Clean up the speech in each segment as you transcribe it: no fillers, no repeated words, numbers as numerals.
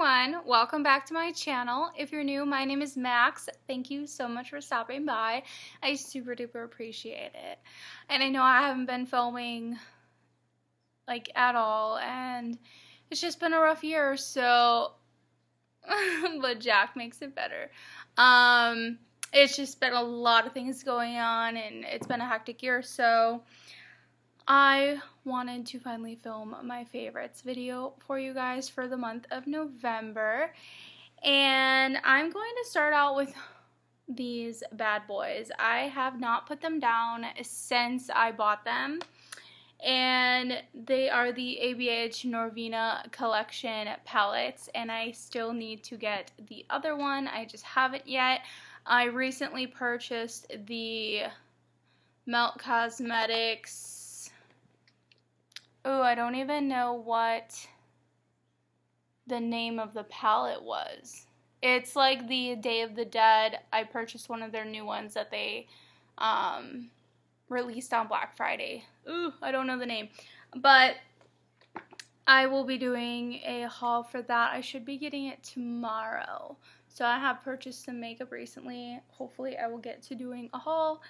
everyone, welcome back to my channel. If you're new, my name is Max. Thank you so much for stopping by. I super duper appreciate it. And I know I haven't been filming like at all, and it's just been a rough year, so but Jack makes it better. It's just been a lot of things going on, and it's been a hectic year, so I wanted to finally film my favorites video for you guys for the month of November. And I'm going to start out with these bad boys. I have not put them down since I bought them. And they are the ABH Norvina Collection palettes. And I still need to get the other one. I just haven't yet. I recently purchased the Melt Cosmetics. Oh, I don't even know what the name of the palette was. It's like the Day of the Dead. I purchased one of their new ones that they released on Black Friday. Ooh, I don't know the name. But I will be doing a haul for that. I should be getting it tomorrow. So I have purchased some makeup recently. Hopefully I will get to doing a haul.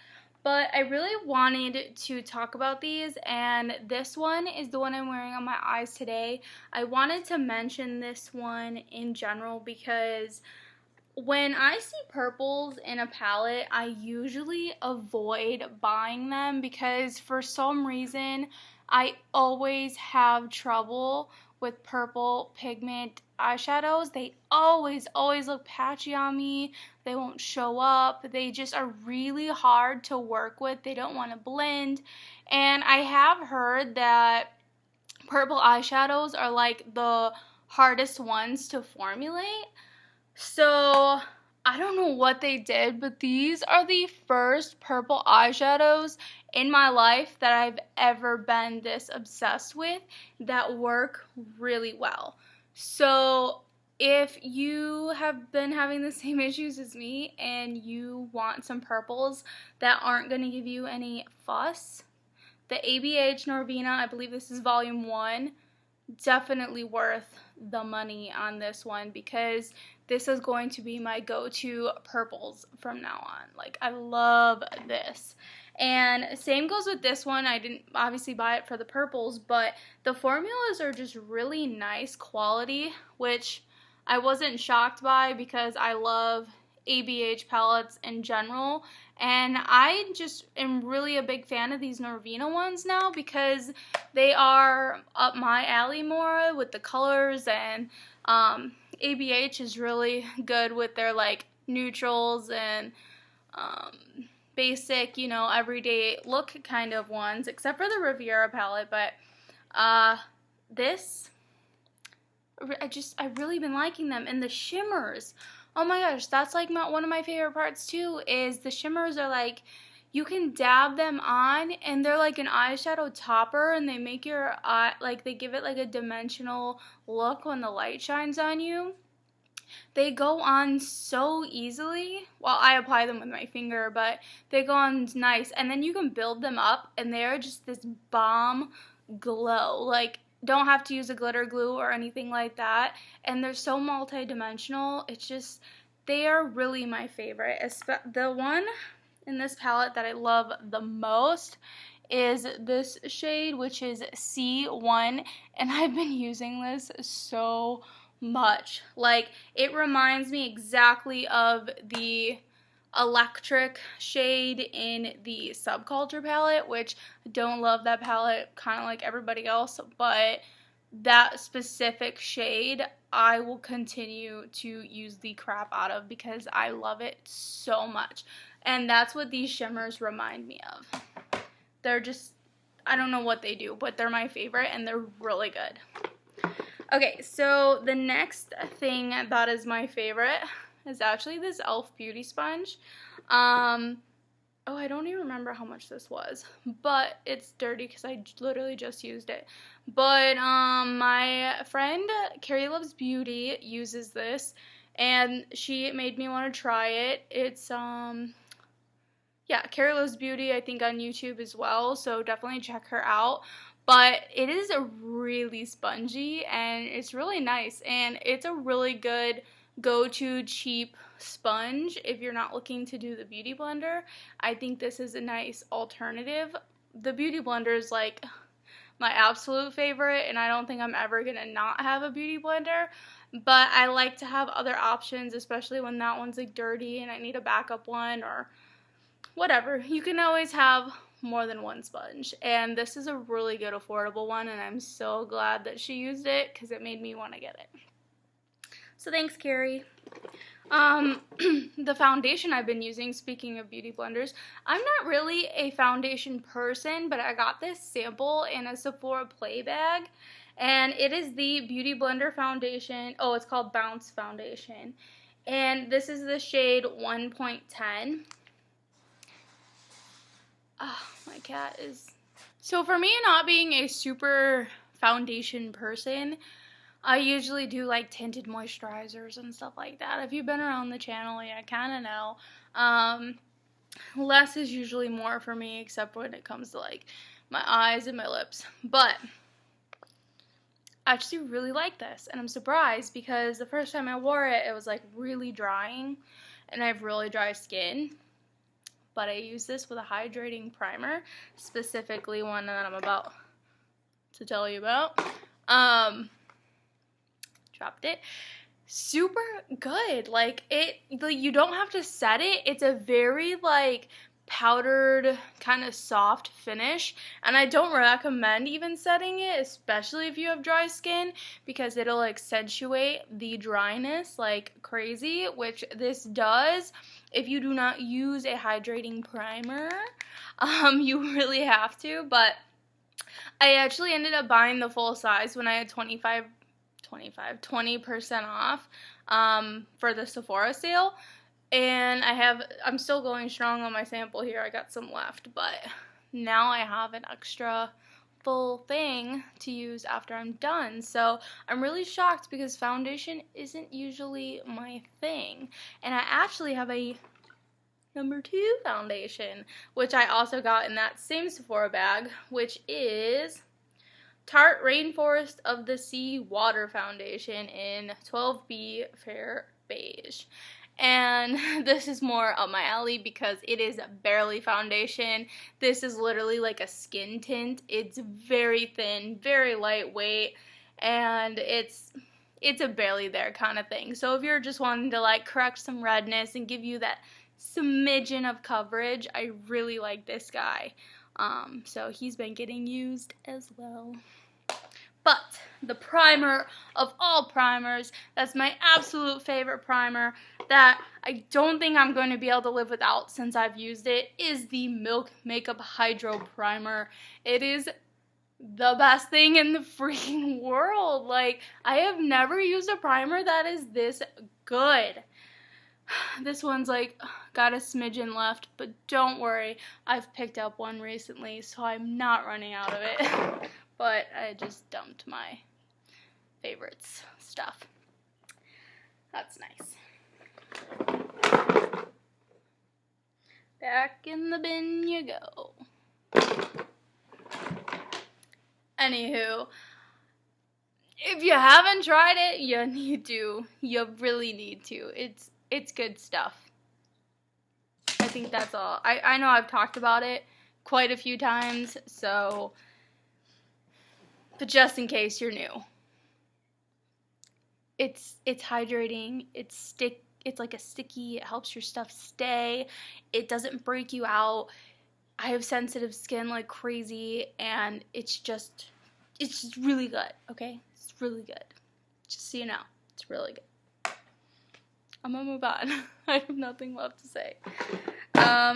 But I really wanted to talk about these, and this one is the one I'm wearing on my eyes today. I wanted to mention this one in general because when I see purples in a palette, I usually avoid buying them because for some reason I always have trouble with purple pigment eyeshadows. They always look patchy on me. They won't show up. They just are really hard to work with. They don't want to blend. And I have heard that purple eyeshadows are like the hardest ones to formulate. So I don't know what they did, but these are the first purple eyeshadows in my life that I've ever been this obsessed with that work really well. So if you have been having the same issues as me and you want some purples that aren't going to give you any fuss, the ABH Norvina, I believe this is volume 1, definitely worth the money on this one because this is going to be my go-to purples from now on. Like, I love this. And same goes with this one. I didn't obviously buy it for the purples, but the formulas are just really nice quality, which I wasn't shocked by because I love ABH palettes in general, and I just am really a big fan of these Norvina ones now because they are up my alley more with the colors, and ABH is really good with their like neutrals and basic, you know, everyday look kind of ones, except for the Riviera palette. But this, I've really been liking them. And the shimmers, oh my gosh, that's like one of my favorite parts too, is the shimmers are like, you can dab them on and they're like an eyeshadow topper, and they make your eye, like they give it like a dimensional look when the light shines on you. They go on so easily. Well, I apply them with my finger, but they go on nice, and then you can build them up and they're just this bomb glow. Like, don't have to use a glitter glue or anything like that, and they're so multi-dimensional. It's just, they are really my favorite. The one in this palette that I love the most is this shade, which is C1, and I've been using this so much. Like, it reminds me exactly of the electric shade in the Subculture palette, which I don't love that palette, kind of like everybody else, but that specific shade I will continue to use the crap out of because I love it so much. And that's what these shimmers remind me of. They're just, I don't know what they do, but they're my favorite and they're really good. Okay, so the next thing that is my favorite is actually this e.l.f. Beauty Sponge. Oh, I don't even remember how much this was, but it's dirty because I literally just used it. But my friend Carrie Loves Beauty uses this, and she made me want to try it. It's yeah, Carrie Loves Beauty, I think on YouTube as well, so definitely check her out. but it is a really spongy and it's really nice, and it's a really good go-to cheap sponge if you're not looking to do the Beauty Blender. I think this is a nice alternative. The Beauty Blender is like my absolute favorite, and I don't think I'm ever gonna not have a Beauty Blender, but I like to have other options, especially when that one's like dirty and I need a backup one or whatever. You can always have more than one sponge, and this is a really good affordable one, and I'm so glad that she used it because it made me want to get it. So thanks, Carrie. The foundation I've been using, speaking of Beauty Blenders, I'm not really a foundation person, but I got this sample in a Sephora Play bag, and it is the Beauty Blender foundation. Oh, it's called Bounce Foundation, and this is the shade 1.10. Oh, my cat is... So for me, not being a super foundation person, I usually do like tinted moisturizers and stuff like that. If you've been around the channel, yeah, I kind of know. Less is usually more for me, except when it comes to like my eyes and my lips. But I actually really like this, and I'm surprised because the first time I wore it, it was like really drying, and I have really dry skin. But I use this with a hydrating primer, specifically one that I'm about to tell you about. Dropped it. Super good. Like you don't have to set it. It's a very like powdered kind of soft finish, and I don't recommend even setting it, especially if you have dry skin, because it'll accentuate the dryness like crazy, which this does. If you do not use a hydrating primer, you really have to. But I actually ended up buying the full size when I had 20% off for the Sephora sale, and I'm still going strong on my sample here. I got some left, but now I have an extra full thing to use after I'm done. So I'm really shocked because foundation isn't usually my thing, and I actually have a number 2 foundation, which I also got in that same Sephora bag, which is Tarte Rainforest of the Sea Water Foundation in 12B Fair Beige. And this is more up my alley because it is barely foundation. This is literally like a skin tint. It's very thin, very lightweight, and it's a barely there kind of thing. So if you're just wanting to like correct some redness and give you that smidgen of coverage, I really like this guy. So he's been getting used as well. But the primer of all primers, that's my absolute favorite primer that I don't think I'm going to be able to live without since I've used it, is the Milk Makeup Hydro Primer. It is the best thing in the freaking world. Like, I have never used a primer that is this good. This one's like got a smidgen left, but don't worry, I've picked up one recently, so I'm not running out of it. But I just dumped my favorites stuff. That's nice. Back in the bin you go. Anywho, if you haven't tried it, you need to. You really need to. It's good stuff. I think that's all. I know I've talked about it quite a few times, so, but just in case you're new. It's hydrating, it's like a sticky, it helps your stuff stay, it doesn't break you out. I have sensitive skin like crazy, and it's just really good, okay? It's really good. Just so you know, it's really good. I'm gonna move on. I have nothing left to say.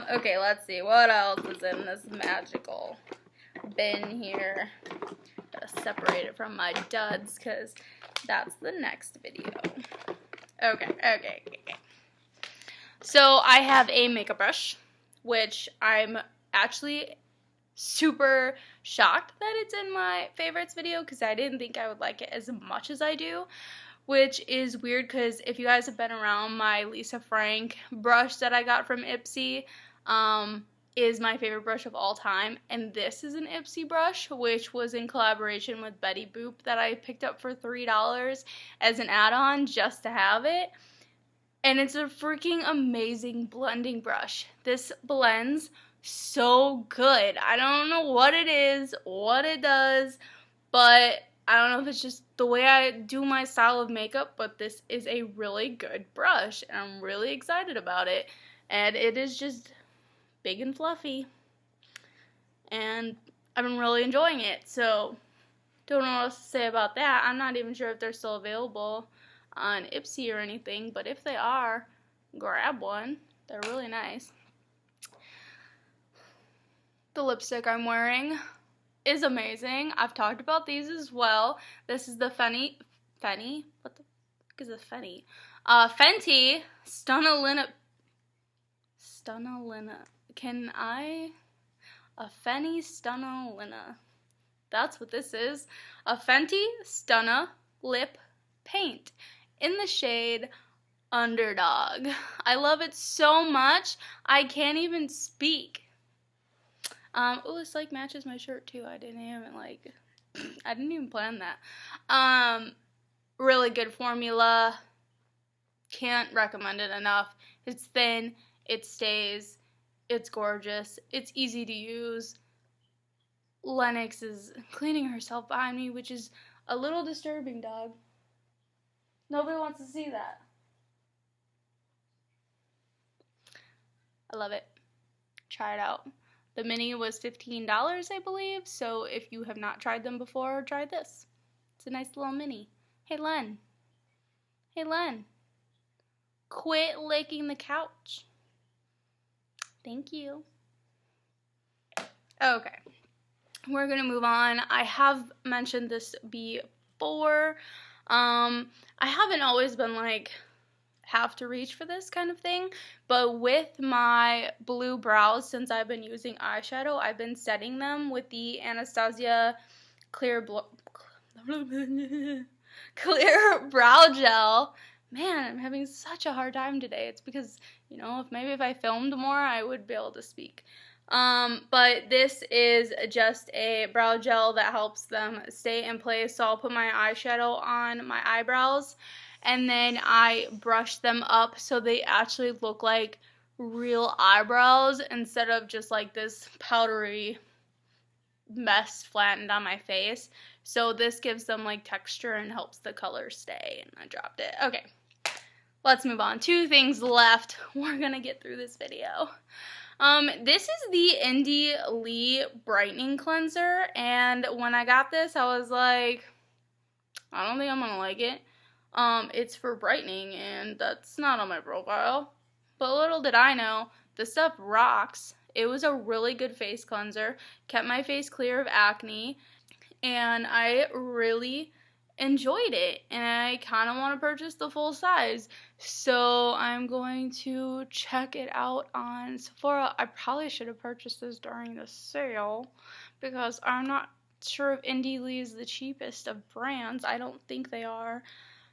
Okay, let's see. What else is in this magical bin here? Gotta separate it from my duds, because that's the next video. Okay. So I have a makeup brush, which I'm actually super shocked that it's in my favorites video, because I didn't think I would like it as much as I do. Which is weird, because if you guys have been around my Lisa Frank brush that I got from Ipsy, is my favorite brush of all time, and this is an Ipsy brush, which was in collaboration with Betty Boop that I picked up for $3 as an add-on just to have it, and it's a freaking amazing blending brush. This blends so good. I don't know what it is, what it does, but I don't know if it's just the way I do my style of makeup, but this is a really good brush, and I'm really excited about it, and it is just big and fluffy, and I've been really enjoying it, so don't know what else to say about that. I'm not even sure if they're still available on Ipsy or anything, but if they are, grab one. They're really nice. The lipstick I'm wearing is amazing. I've talked about these as well. This is the Fenty, what the fuck is a Fenty? Fenty Stunalina, a Fenty Stunalina. That's what this is. A Fenty Stunna Lip Paint in the shade Underdog. I love it so much, I can't even speak. Oh, this like matches my shirt too. I didn't even plan that. Really good formula. Can't recommend it enough. It's thin, it stays, it's gorgeous, it's easy to use. Lennox is cleaning herself behind me, which is a little disturbing, dog. Nobody wants to see that. I love it. Try it out. The mini was $15, I believe, so if you have not tried them before, try this. It's a nice little mini. Hey, Len. Hey, Len. Quit licking the couch. Thank you. Okay. We're going to move on. I have mentioned this before. I haven't always been like, have to reach for this kind of thing, but with my blue brows, since I've been using eyeshadow, I've been setting them with the Anastasia clear brow gel. Man, I'm having such a hard time today. It's because, you know, if I filmed more, I would be able to speak. But this is just a brow gel that helps them stay in place. So I'll put my eyeshadow on my eyebrows, and then I brush them up so they actually look like real eyebrows instead of just like this powdery mess flattened on my face. So this gives them like texture and helps the color stay. And I dropped it. Okay, let's move on. 2 things left. We're gonna get through this video. This is the Indie Lee Brightening Cleanser, and when I got this, I was like, I don't think I'm gonna like it. It's for brightening, and that's not on my profile. But little did I know, this stuff rocks. It was a really good face cleanser, kept my face clear of acne, and I really enjoyed it, and I kind of want to purchase the full size, so I'm going to check it out on Sephora. I probably should have purchased this during the sale, because I'm not sure if Indie Lee is the cheapest of brands. I don't think they are,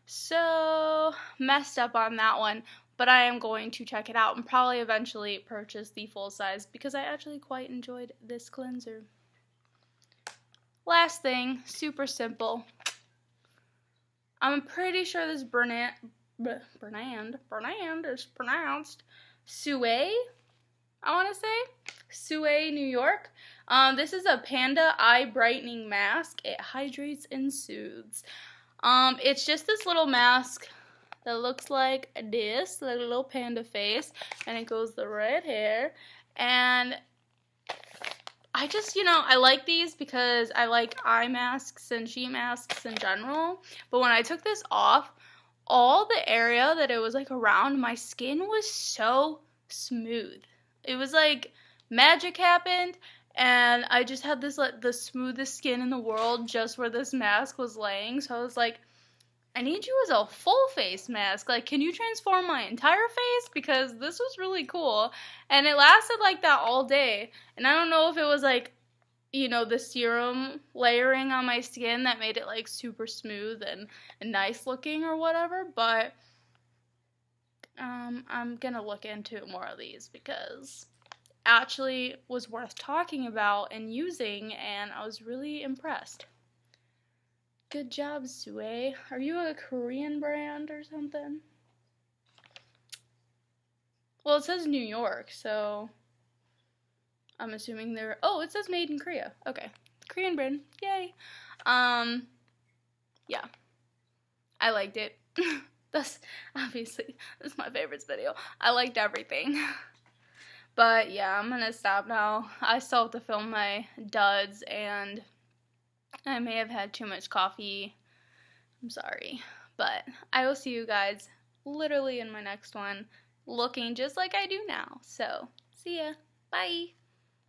so messed up on that one, but I am going to check it out and probably eventually purchase the full size, because I actually quite enjoyed this cleanser. Last thing, super simple. I'm pretty sure this brand is pronounced Souay, I want to say. Souay, New York. This is a Panda Eye Brightening Mask. It hydrates and soothes. It's just this little mask that looks like this, like a little panda face, and it goes the right here. And I just, I like these because I like eye masks and sheet masks in general. But when I took this off, all the area that it was like around my skin was so smooth. It was like magic happened, and I just had this like the smoothest skin in the world just where this mask was laying. So I was like, I need you as a full face mask. Like, can you transform my entire face? Because this was really cool. And it lasted like that all day. And I don't know if it was like, the serum layering on my skin that made it like super smooth and nice looking or whatever. But I'm gonna look into more of these because actually was worth talking about and using, and I was really impressed. Good job, Sue. Are you a Korean brand or something? Well, it says New York, so I'm assuming they're... Oh, it says made in Korea. Okay. Korean brand. Yay. Yeah. I liked it. That's my favorite video. I liked everything. But yeah, I'm gonna stop now. I still have to film my duds, and I may have had too much coffee. I'm sorry. But I will see you guys literally in my next one, looking just like I do now. So, see ya. Bye.